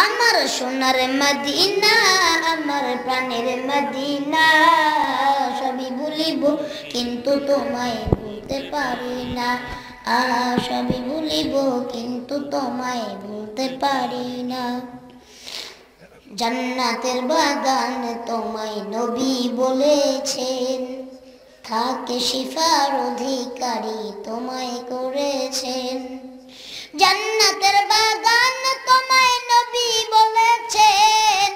আমার সোনার মদিনা, আমার প্রাণের মদিনা, সবই ভুলিব কিন্তু তোমায় ভুলতে পারি না। সবই ভুলিব কিন্তু তোমায় ভুলতে পারি না। জান্নাতের বাগান তোমায় নবী বলেছেন, থাকে শিফার অধিকারী তোমায় করেছেন। জান্নাতের বাগান তোমায় নবী বলেছেন,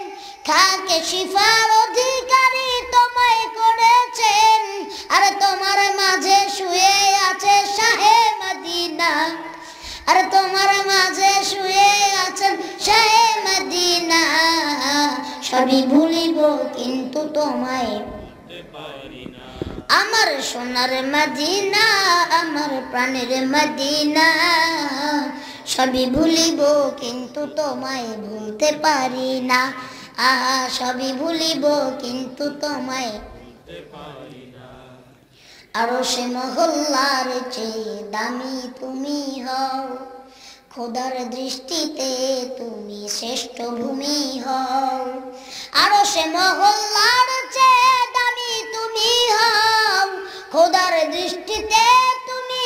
থাকে শিফার অধিকারী তোমায় করেছেন। আর তোমার মাঝে শুয়ে আছে শাহে মদিনা, আর তোমার মাঝে শুয়ে আছেন শাহে মদিনা। সবই ভুলিব কিন্তু তোমায় আমার সোনার মদিনা, আমার প্রাণের মদিনা, সবই ভুলিব কিন্তু তোমায় ভুলতে পারি না। সবই ভুলিব কিন্তু তোমায়। আরশে মহল্লার চেয়ে দামি তুমি হও, খোদার দৃষ্টিতে তুমি শ্রেষ্ঠ ভূমি হও। আরশে মহল্লার চেয়ে দামি তুমি হও, খোদার দৃষ্টিতে তুমি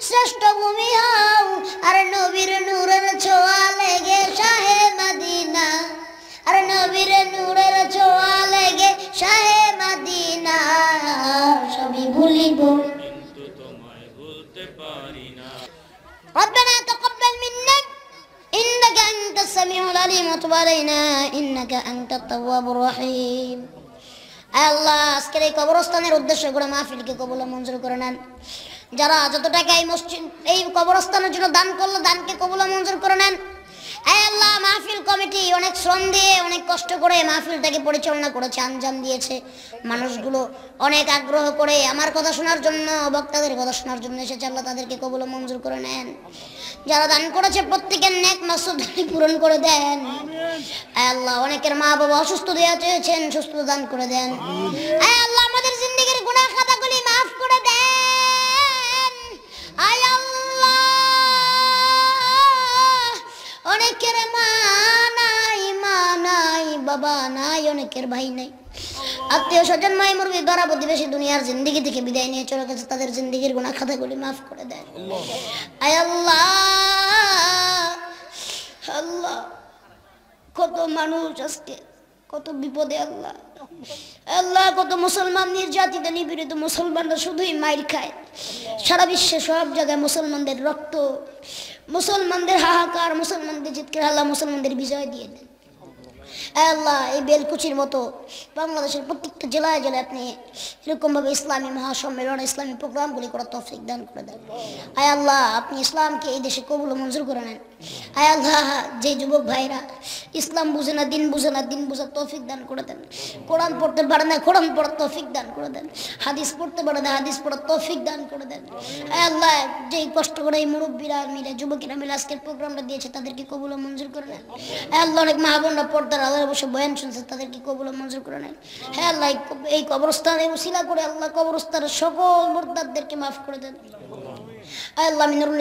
শ্রেষ্ঠ ভূমি হও। আর নবীর নূরের ছোঁয়া লেগে শাহে মদিনা, আর নবীর নূরের ছোঁয়া লেগে শাহে মদিনা। সবই ভুলিব কিন্তু তোমায় ভুলতে পারি না। ربنا تقبل منا إنك أنت السميع العليم وتب علينا إنك أنت التواب الرحيم। আল্লাহ আজকের এই কবরস্থানের উদ্দেশ্য করে মাহফিলকে কবুল মঞ্জুর করে নেন। যারা যত টাকা এই মসজিদ এই কবরস্থানের জন্য দান করলো, দানকে কবুল মঞ্জুর করে নেন। আল্লাহ মাহফিল কমিটি অনেক শ্রম দিয়ে অনেক কষ্ট করে মাহফিলটাকে পরিচালনা করেছে, আঞ্জাম দিয়েছে। মানুষগুলো অনেক আগ্রহ করে আমার কথা শোনার জন্য, বক্তাদের কথা শোনার জন্য এসেছে। আল্লাহ তাদেরকে কবুল মঞ্জুর করে নেন। যারা দান করেছে প্রত্যেকের নেক মাকসুদ পূরণ করে দেন। আল্লাহ অনেকের মা বাবা অসুস্থ দেয়া চেয়েছেন, সুস্থ দান করে দেন। আল্লাহ আমাদের জিন্দেগির গুনাহ খাতাগুলি মাফ করে দেন। আল্লাহ অনেকের মা নাই, বাবা নাই, অনেকের ভাই নাই, আত্মীয় স্বজন মাই মুরবি বারা প্রতিবেশী দুনিয়ার জিন্দেগি থেকে বিদায় নিয়ে চলে গেছে। তাদের জিন্দেগির গুনাহ খাতাগুলি মাফ করে দেন। আল্লাহ আল্লাহ কত মানুষ আজকে কত বিপদে। আল্লাহ আল্লাহ কত মুসলমান নির্যাতিত নিপীড়িত, মুসলমানরা শুধুই মাইর খায়। সারা বিশ্বে সব জায়গায় মুসলমানদের রক্ত, মুসলমানদের হাহাকার, মুসলমানদের চিৎকার। আল্লাহ মুসলমানদের বিজয় দিয়ে দেন। আল্লাহ এই বেলকুচির মতো বাংলাদেশের প্রত্যেকটা জেলায় জেলায় আপনি এরকমভাবে ইসলামী মহাসম্মেলন, ইসলামী প্রোগ্রামগুলি করার তৌফিক দান করে দেন। আয় আল্লাহ আপনি ইসলামকে এই দেশে কবুল মঞ্জুর করে নেন। আয় আল্লাহ যে যুবক ভাইরা ইসলাম বুঝে না, দিন বুঝে না, দিন বুঝার তৌফিক দান করে দেন। কোরআন পড়তে পারে না, কোরআন পড়ার তৌফিক দান করে দেন। হাদিস পড়তে পারে না, হাদিস পড়ার তৌফিক দান করে দেন। আয় আল্লাহ যেই কষ্ট করে এই মুরব্বীরা মিলে, যুবকেরা মিলে আজকের প্রোগ্রামটা দিয়েছে তাদেরকে কবুল মঞ্জুর করে নেন। আয় আল্লাহ অনেক মা বোনরা পর্দার আলোয় বসে বয়ান শুনছে, তাদেরকে কবুল মঞ্জুর করে নেন। হ্যাঁ আল্লাহ এই কবরস্থানে উসিলা করে আল্লাহ কবরস্থানের সকল মুরতাদদেরকে মাফ করে দেন। আল্লাহ মিনারুল